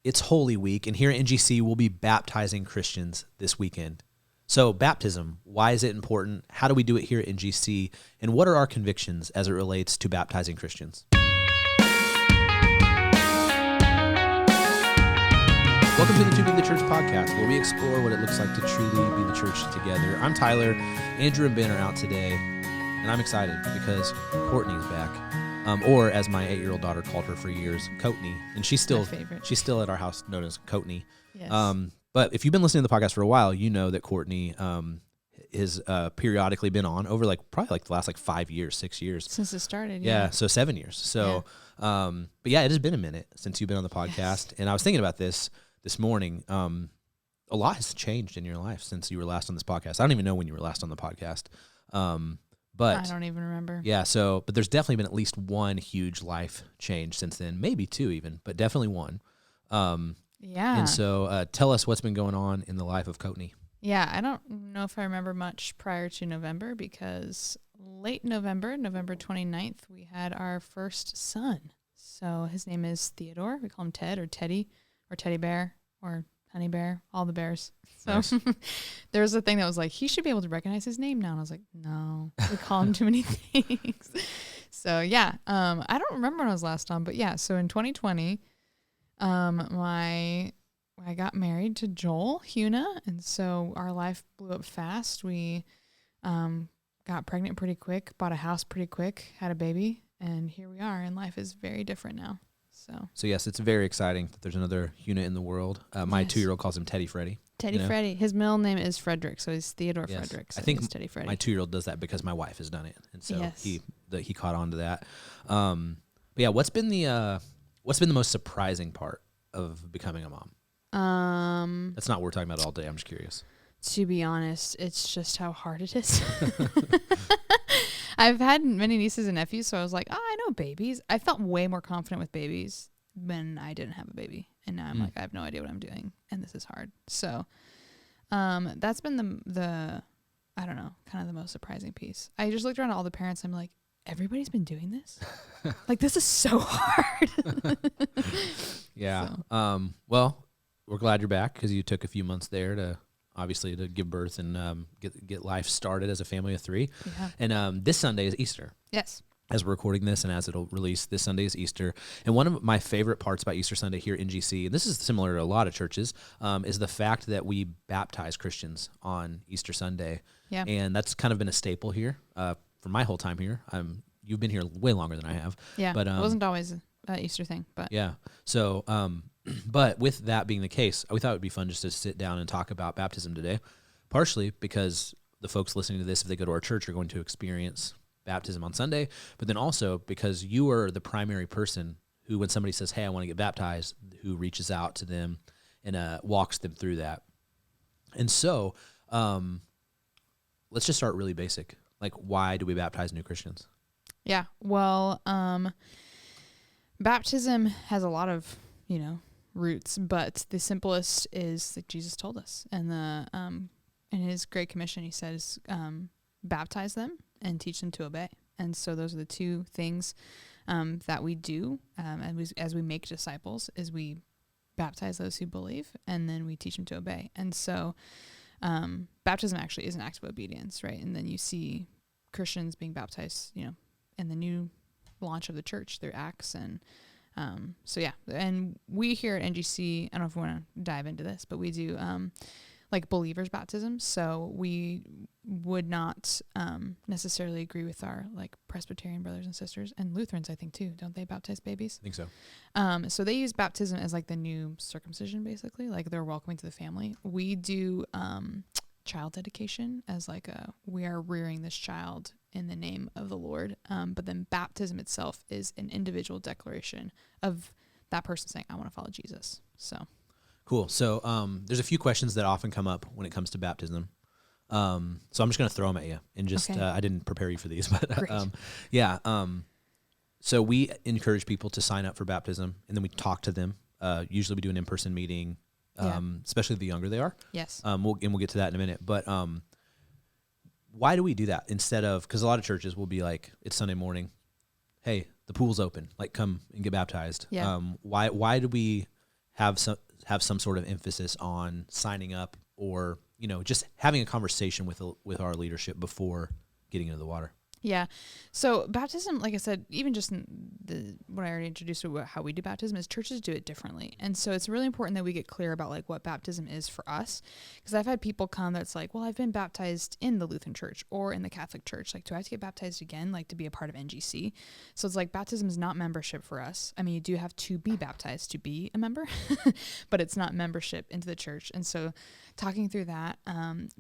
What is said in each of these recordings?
It's Holy Week, and here at NGC, we'll be baptizing Christians this weekend. So baptism, why is it important? How do we do it here at NGC? And what are our convictions as it relates to baptizing Christians? Welcome to the To Be the Church podcast, where we explore what it looks like to truly be the church together. I'm Tyler. Andrew and Ben are out today, and I'm excited because Courtney is back. Or as my 8-year-old daughter called her for years, Courtney. And she's still at our house known as Courtney. Yes. But if you've been listening to the podcast for a while, you know that Courtney has periodically been on over probably the last 5 years, 6 years. Since it started, yeah. So 7 years. So, but yeah, it has been a minute since you've been on the podcast. Yes. And I was thinking about this morning. A lot has changed in your life since you were last on this podcast. I don't even know when you were last on the podcast. But I don't even remember. Yeah, but there's definitely been at least one huge life change since then, maybe two even, but definitely one. Yeah. And so tell us what's been going on in the life of Courtney. Yeah, I don't know if I remember much prior to November because late November 29th, we had our first son. So his name is Theodore. We call him Ted or Teddy or Teddy Bear or Honey Bear, all the bears. So nice. There was a thing that was like, he should be able to recognize his name now. And I was like, no, we call him too many things. So yeah, I don't remember when I was last on, but yeah. So in 2020, I got married to Joel Huna. And so our life blew up fast. We got pregnant pretty quick, bought a house pretty quick, had a baby, and here we are. And life is very different now. So yes, it's very exciting that there's another Huna in the world. My 2-year-old calls him Teddy Freddy. Teddy Freddy. His middle name is Frederick, so he's Theodore Frederick. So I think he's Teddy Freddy. My 2-year-old does that because my wife has done it, and so he caught on to that. But yeah, what's been the most surprising part of becoming a mom? That's not what we're talking about all day. I'm just curious. To be honest, it's just how hard it is. I've had many nieces and nephews, so I was like, I know babies. I felt way more confident with babies when I didn't have a baby. And now I'm like, I have no idea what I'm doing, and this is hard. So that's been the I don't know, kind of the most surprising piece. I just looked around at all the parents. I'm like, everybody's been doing this? Like, this is so hard. Yeah. So. Well, we're glad you're back because you took a few months there to give birth and get life started as a family of 3. Yeah. And this Sunday is Easter. Yes. As we're recording this and as it'll release, this Sunday is Easter. And one of my favorite parts about Easter Sunday here in NGC, and this is similar to a lot of churches, is the fact that we baptize Christians on Easter Sunday. Yeah. And that's kind of been a staple here for my whole time here. You've been here way longer than I have. Yeah, but it wasn't always an Easter thing. But yeah. So, but with that being the case, we thought it would be fun just to sit down and talk about baptism today, partially because the folks listening to this, if they go to our church, are going to experience baptism on Sunday, but then also because you are the primary person who, when somebody says, hey, I want to get baptized, who reaches out to them and walks them through that. And so let's just start really basic. Like, why do we baptize new Christians? Yeah, well, baptism has a lot of, roots, but the simplest is that Jesus told us. And in his Great Commission, he says, baptize them and teach them to obey. And so those are the two things that we do as we make disciples, is we baptize those who believe, and then we teach them to obey. And so baptism actually is an act of obedience, right? And then you see Christians being baptized, in the new launch of the church through Acts. And so yeah, and we here at NGC, I don't know if we want to dive into this, but we do believers baptism. So we would not necessarily agree with our Presbyterian brothers and sisters, and Lutherans, I think too. Don't they baptize babies? I think so. So they use baptism as the new circumcision, basically, they're welcoming to the family. We do child dedication as we are rearing this child in the name of the Lord. But then baptism itself is an individual declaration of that person saying, I want to follow Jesus. So cool. So there's a few questions that often come up when it comes to baptism. So I'm just going to throw them at you, and just I didn't prepare you for these, but so we encourage people to sign up for baptism, and then we talk to them. Usually we do an in-person meeting, especially the younger they are. Yes. We'll get to that in a minute. But why do we do that instead of, because a lot of churches will be like, it's Sunday morning, hey, the pool's open, come and get baptized. Yeah. Why do we have some sort of emphasis on signing up, or just having a conversation with our leadership before getting into the water. Yeah. So baptism, like I said, even just in what I already introduced about how we do baptism, is churches do it differently. And so it's really important that we get clear about like what baptism is for us. Because I've had people come that's like, well, I've been baptized in the Lutheran church or in the Catholic church. Like, do I have to get baptized again, like to be a part of NGC? So it's like baptism is not membership for us. I mean, you do have to be baptized to be a member, but it's not membership into the church. And so talking through that,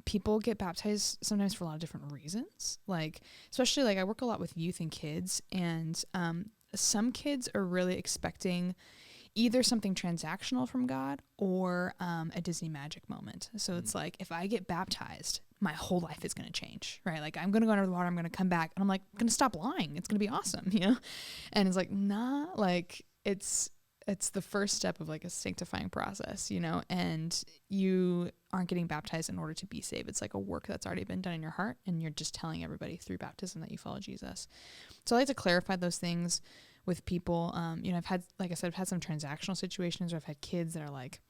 people get baptized sometimes for a lot of different reasons. Like, especially like I work a lot with youth and kids, and some kids are really expecting either something transactional from God or a Disney magic moment. So it's like, if I get baptized, my whole life is going to change, right? Like, I'm going to go under the water, I'm going to come back, and I'm like, going to stop lying. It's going to be awesome, And it's like, nah, like it's the first step of like a sanctifying process, and you aren't getting baptized in order to be saved. It's like a work that's already been done in your heart, and you're just telling everybody through baptism that you follow Jesus. So I like to clarify those things with people. I've had, like I said, I've had some transactional situations, or I've had kids that are like,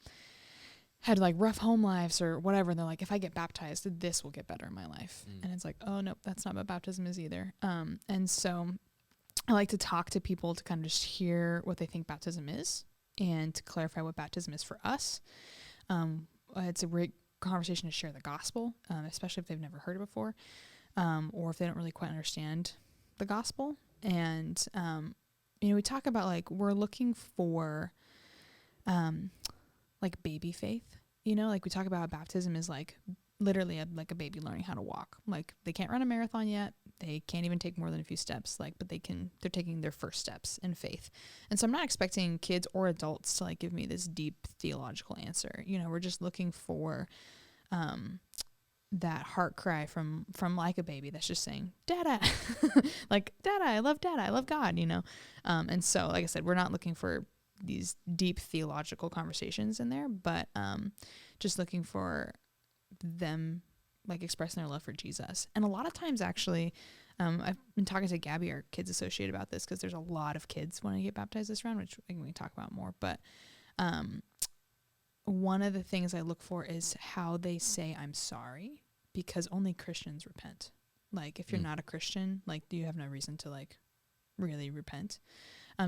had like rough home lives or whatever. And they're like, if I get baptized, this will get better in my life. And it's like, oh no, that's not what baptism is either. And so I like to talk to people to kind of just hear what they think baptism is and to clarify what baptism is for us. It's a great conversation to share the gospel, especially if they've never heard it before, or if they don't really quite understand the gospel. And, we talk about like, we're looking for, like baby faith, like we talk about baptism is like literally like a baby learning how to walk. Like, they can't run a marathon yet. They can't even take more than a few steps, but they're taking their first steps in faith. And so I'm not expecting kids or adults to like give me this deep theological answer. We're just looking for, that heart cry from like a baby that's just saying, Dada, like, Dada, I love Dada, I love God, And so, like I said, we're not looking for these deep theological conversations in there, but, just looking for them like expressing their love for Jesus. And a lot of times actually, I've been talking to Gabby, our kids associate, about this, because there's a lot of kids wanting to get baptized this round, which I think we can talk about more. But one of the things I look for is how they say I'm sorry, because only Christians repent. Like, if you're not a Christian, like, you have no reason to like really repent.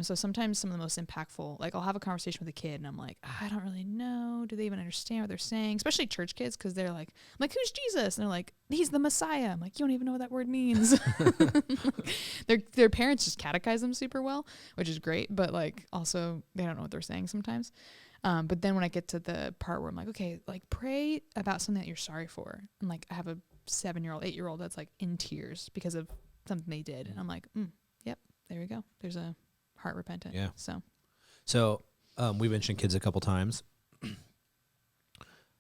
So sometimes some of the most impactful, like, I'll have a conversation with a kid and I'm like, I don't really know. Do they even understand what they're saying? Especially church kids, because they're like, I'm like, who's Jesus? And they're like, he's the Messiah. I'm like, you don't even know what that word means. Their parents just catechize them super well, which is great. But like, also they don't know what they're saying sometimes. But then when I get to the part where I'm like, okay, like, pray about something that you're sorry for. And like, I have a 7-year-old, 8-year-old that's like in tears because of something they did. And I'm like, yep, there we go. There's a heart repentant. Yeah. So we mentioned kids a couple times.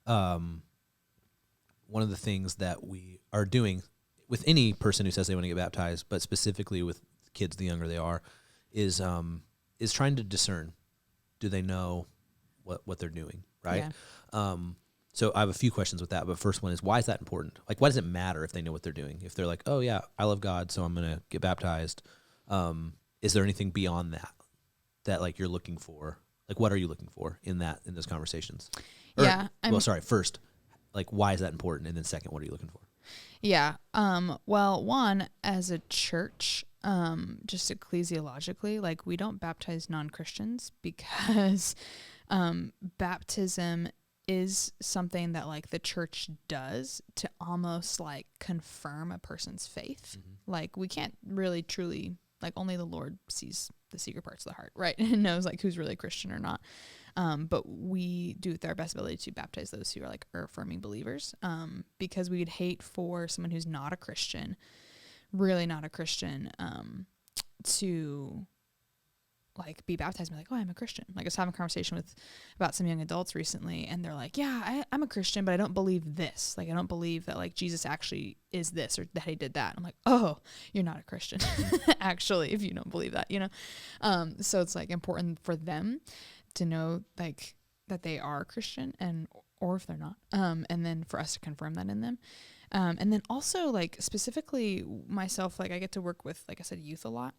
One of the things that we are doing with any person who says they want to get baptized, but specifically with kids, the younger they are, is trying to discern. Do they know what they're doing, right? Yeah. So I have a few questions with that, but first one is, why is that important? Like, why does it matter if they know what they're doing? If they're like, oh yeah, I love God, so I'm going to get baptized. Is there anything beyond that like you're looking for? Like, what are you looking for in those conversations? First, like, why is that important? And then second, what are you looking for? Yeah. Well, one, as a church, just ecclesiologically, like, we don't baptize non-Christians because baptism is something that like the church does to almost like confirm a person's faith. Mm-hmm. Like, we can't really truly, like, only the Lord sees the secret parts of the heart, right? And knows like who's really Christian or not. But we do with our best ability to baptize those who are like affirming believers, because we would hate for someone who's not a Christian, really not a Christian, to like be baptized and be like, oh, I'm a Christian. Like, I was having a conversation about some young adults recently, and they're like, yeah, I'm a Christian, but I don't believe this. Like, I don't believe that like Jesus actually is this, or that he did that. I'm like, oh, you're not a Christian, actually, if you don't believe that, So it's like important for them to know like that they are Christian, or if they're not, and then for us to confirm that in them. And then also, like, specifically myself, like, I get to work with, like I said, youth a lot.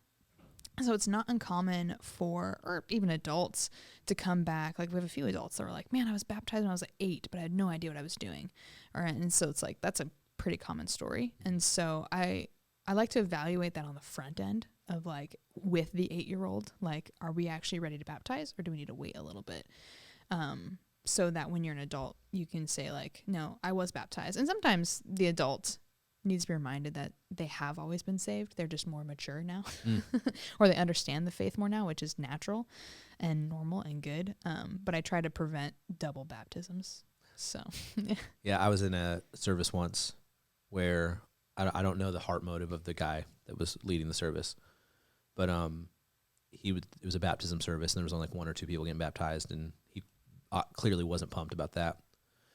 So it's not uncommon for, or even adults, to come back. Like we have a few adults that were like, man, I was baptized when I was like 8, but I had no idea what I was doing. All right. And so it's like, that's a pretty common story. And so I like to evaluate that on the front end of like with the 8-year-old, like, are we actually ready to baptize or do we need to wait a little bit? So that when you're an adult, you can say like, no, I was baptized. And sometimes the adult needs to be reminded that they have always been saved. They're just more mature now, or they understand the faith more now, which is natural and normal and good. But I try to prevent double baptisms. So, Yeah, I was in a service once where I don't know the heart motive of the guy that was leading the service, but it was a baptism service, and there was only like 1 or 2 people getting baptized, and he clearly wasn't pumped about that.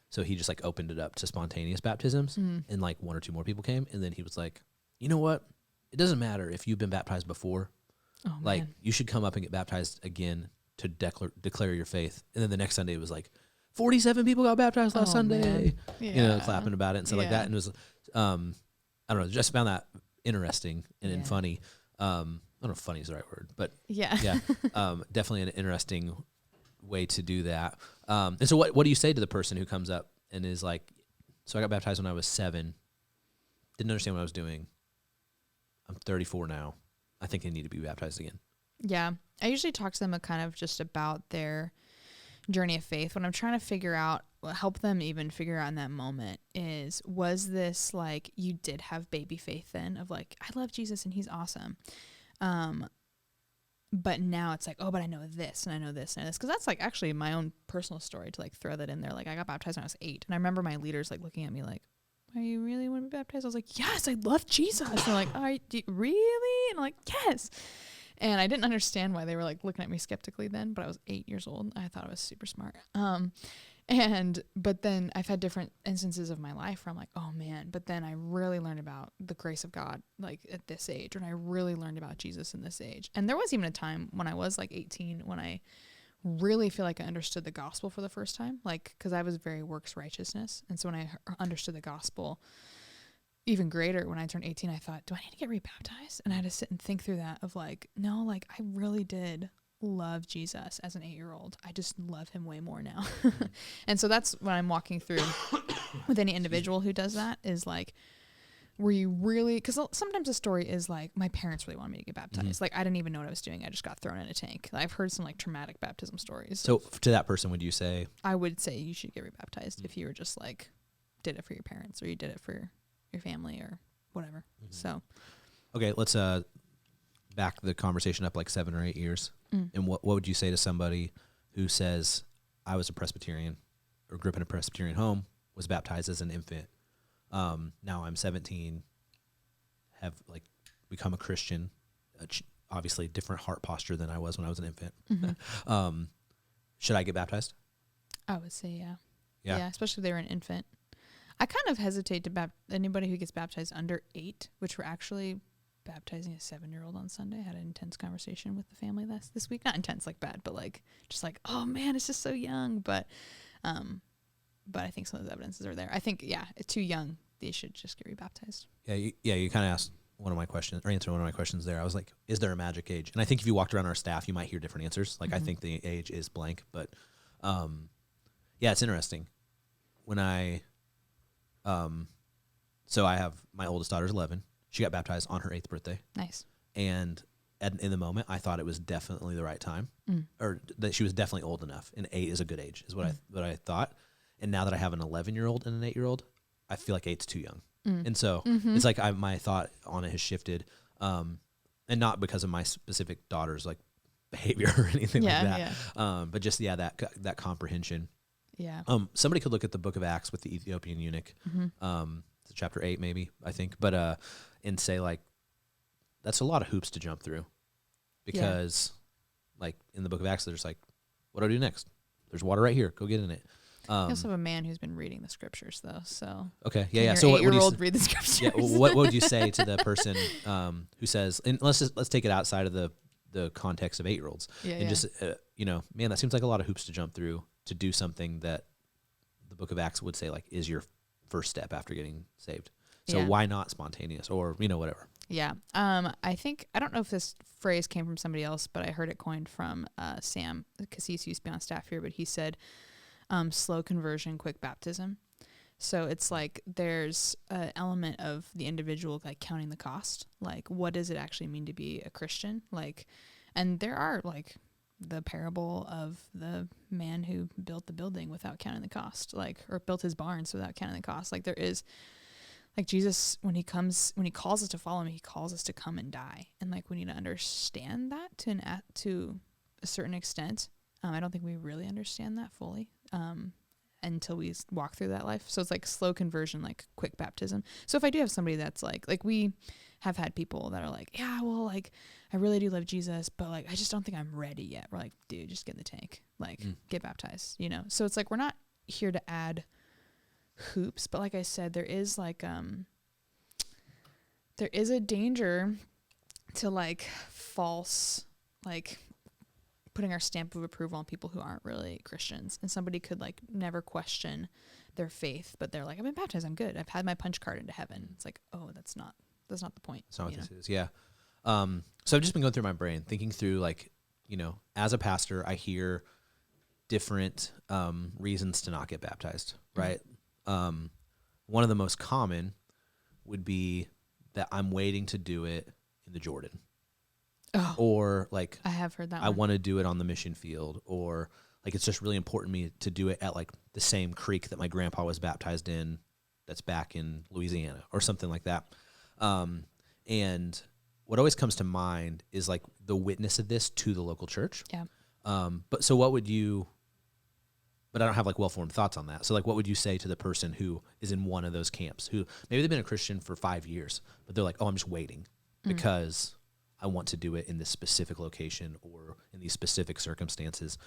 So he just like opened it up to spontaneous baptisms, and like 1 or 2 more people came, and then he was like, you know what? It doesn't matter if you've been baptized before. oh, Like man. you should come up and get baptized again to declare your faith. And then the next Sunday it was like 47 people got baptized last Oh, Sunday. man. You know, clapping about it and stuff like Yeah. that. And it was, I don't know, just found that interesting and Yeah. funny. I don't know if funny is the right word, but Yeah. yeah, definitely an interesting way to do that. And so what do you say to the person who comes up and is like, so I got baptized when I was 7, didn't understand what I was doing. I'm 34 now. I think I need to be baptized again. Yeah. I usually talk to them kind of just about their journey of faith. When I'm trying to figure out, help them even figure out in that moment is, was this like, you did have baby faith then of like, I love Jesus and he's awesome. But now it's like, oh, but I know this and I know this and this. Cause that's like actually my own personal story to like throw that in there. Like I got baptized when I was 8, and I remember my leaders like looking at me like, are you really want to be baptized? I was like, yes, I love Jesus. And they're like, really? And I'm like, yes. And I didn't understand why they were like looking at me skeptically then, but I was 8 years old. I thought I was super smart. But then I've had different instances of my life where I'm like, oh man, but then I really learned about the grace of God, like at this age, and I really learned about Jesus in this age. And there was even a time when I was like 18, when I really feel like I understood the gospel for the first time, like, cause I was very works righteousness. And so when I understood the gospel even greater, when I turned 18, I thought, do I need to get rebaptized? And I had to sit and think through that of like, no, like I really did love Jesus as an 8-year-old. I just love him way more now. And so that's what I'm walking through with any individual who does that is like, were you really, because sometimes the story is like, my parents really wanted me to get baptized. Like I didn't even know what I was doing. I just got thrown in a tank. I've heard some like traumatic baptism stories. So to that person, would you say? I would say you should get rebaptized if you were just like, did it for your parents or you did it for your family or whatever. So. Okay, let's back the conversation up like 7 or 8 years. And what would you say to somebody who says, I was a Presbyterian or grew up in a Presbyterian home, was baptized as an infant. Now I'm 17, have like become a Christian, obviously different heart posture than I was when I was an infant. Should I get baptized? I would say, yeah. Yeah. Yeah, especially if they were an infant. I kind of hesitate to anybody who gets baptized under 8, which we're actually baptizing a 7-year-old on Sunday. I had an intense conversation with the family this week. Not intense like bad, but like just like, oh man, it's just so young. But I think some of those evidences are there. I think, yeah, it's too young. They should just get rebaptized. Yeah, you kind of asked one of my questions, or answered one of my questions there. I was like, is there a magic age? And I think if you walked around our staff, you might hear different answers. Like I think the age is blank, but yeah, it's interesting. When so I have my oldest daughter's 11. She got baptized on her 8th birthday. Nice. And in the moment, I thought it was definitely the right time, or that she was definitely old enough. And 8 is a good age, is what I thought. And now that I have an 11-year-old and an 8-year-old, I feel like 8's too young. And so it's like my thought on it has shifted, and not because of my specific daughter's like behavior or anything like that, but just that comprehension. Yeah. Somebody could look at the book of Acts with the Ethiopian eunuch, it's chapter 8 maybe, I think, but and say like, that's a lot of hoops to jump through, because like in the book of Acts, there's like, what do I do next? There's water right here. Go get in it. You also have a man who's been reading the scriptures though. So okay. Yeah. So what 8-year-old read the scriptures? Yeah. What would you say to the person who says, and let's take it outside of the context of 8-year-olds, just man, that seems like a lot of hoops to jump through to do something that the book of Acts would say like is your first step after getting saved. So why not spontaneous or whatever? Yeah. I think, I don't know if this phrase came from somebody else, but I heard it coined from Sam, because he used to be on staff here, but he said slow conversion, quick baptism. So it's like there's an element of the individual like counting the cost. Like, what does it actually mean to be a Christian? Like, and there are like the parable of the man who built the building without counting the cost, like, or built his barns without counting the cost. Like, there is, like, Jesus, when he calls us to follow him, he calls us to come and die. And like, we need to understand that to a certain extent. I don't think we really understand that fully. Until we walk through that life. So it's like slow conversion, like quick baptism. So if I do have somebody that's like we have had people that are like, yeah, well, like I really do love Jesus, but like I just don't think I'm ready yet. We're like, dude, just get in the tank, like get baptized, you know? So it's like, we're not here to add hoops, but like I said, there is like, there is a danger to like false, like putting our stamp of approval on people who aren't really Christians. And somebody could like never question their faith, but they're like, I've been baptized, I'm good, I've had my punch card into heaven. It's like, oh, that's not the point. That's not what this is. Yeah. So I've just been going through my brain, thinking through, like, you know, as a pastor, I hear different reasons to not get baptized, right? One of the most common would be that I'm waiting to do it in the Jordan. Oh, or like I have heard that I want to do it on the mission field, or like it's just really important to me to do it at like the same creek that my grandpa was baptized in that's back in Louisiana, or something like that. And what always comes to mind is like the witness of this to the local church. Yeah. But I don't have like well-formed thoughts on that. So like, what would you say to the person who is in one of those camps, who maybe they've been a Christian for 5 years, but they're like, oh, I'm just waiting because I want to do it in this specific location or in these specific circumstances,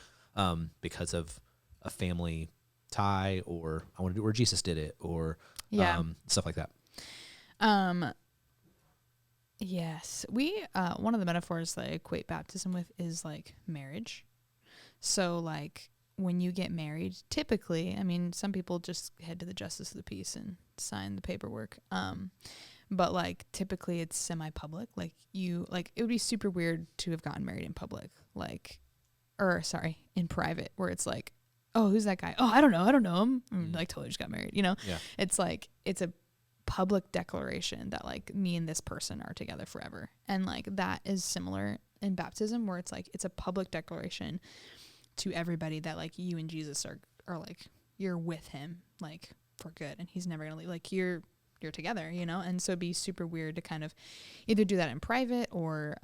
because of a family tie, or I want to do it where Jesus did it, or stuff like that. Yes. We, one of the metaphors that I equate baptism with is like marriage. So like when you get married, typically, I mean, some people just head to the justice of the peace and sign the paperwork. But like typically it's semi-public. Like it would be super weird to have gotten married in public, in private, where it's like, oh, who's that guy? Oh, I don't know him. Like totally just got married, you know? Yeah. It's like, it's a public declaration that like me and this person are together forever. And like that is similar in baptism, where it's like, it's a public declaration to everybody that like you and Jesus are like, you're with him, like for good. And he's never going to leave. Like you're together, you know? And so it'd be super weird to kind of either do that in private, or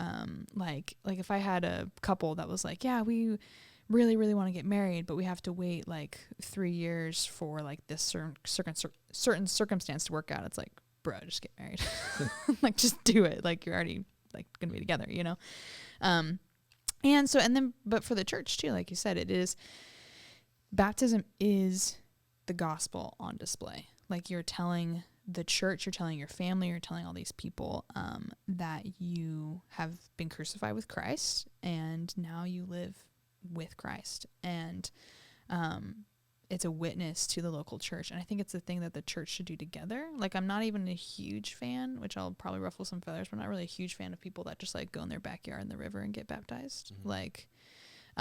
like if I had a couple that was like, yeah, we really, really want to get married, but we have to wait like 3 years for like this certain circumstance to work out. It's like, bro, just get married. Like just do it. Like you're already like going to be together, you know? But for the church too, like you said, baptism is the gospel on display. Like you're telling the church, you're telling your family, you're telling all these people that you have been crucified with Christ and now you live with Christ. And it's a witness to the local church. And I think it's the thing that the church should do together. Like I'm not even a huge fan, which I'll probably ruffle some feathers, but I'm not really a huge fan of people that just like go in their backyard in the river and get baptized. Mm-hmm. Like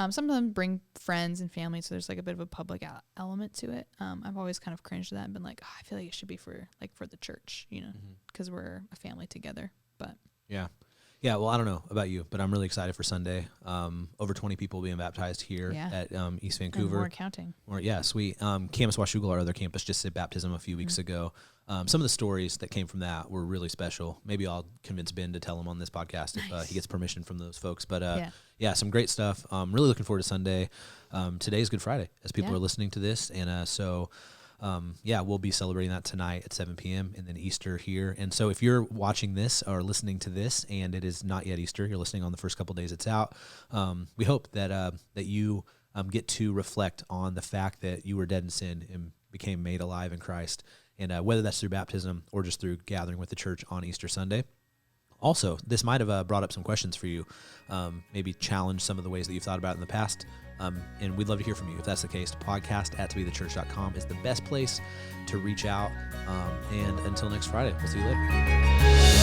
some of them bring friends and family, so there's like a bit of a public element to it. I've always kind of cringed to that and been like, oh, I feel like it should be for the church, you know, because we're a family together. But yeah. Well, I don't know about you, but I'm really excited for Sunday. Over 20 people being baptized here at East Vancouver. And more counting. Sweet. Camas Washougal, our other campus, just did baptism a few weeks ago. Some of the stories that came from that were really special. Maybe I'll convince Ben to tell him on this podcast if he gets permission from those folks. But some great stuff. Really looking forward to Sunday. Today's Good Friday as people are listening to this. And we'll be celebrating that tonight at 7 p.m. and then Easter here. And so if you're watching this or listening to this and it is not yet Easter, you're listening on the first couple days it's out, we hope that you get to reflect on the fact that you were dead in sin and became made alive in Christ. And whether that's through baptism or just through gathering with the church on Easter Sunday. Also, this might have brought up some questions for you, maybe challenge some of the ways that you've thought about it in the past. And we'd love to hear from you. If that's the case, podcast@toBeTheChurch.com is the best place to reach out. And until next Friday, we'll see you later.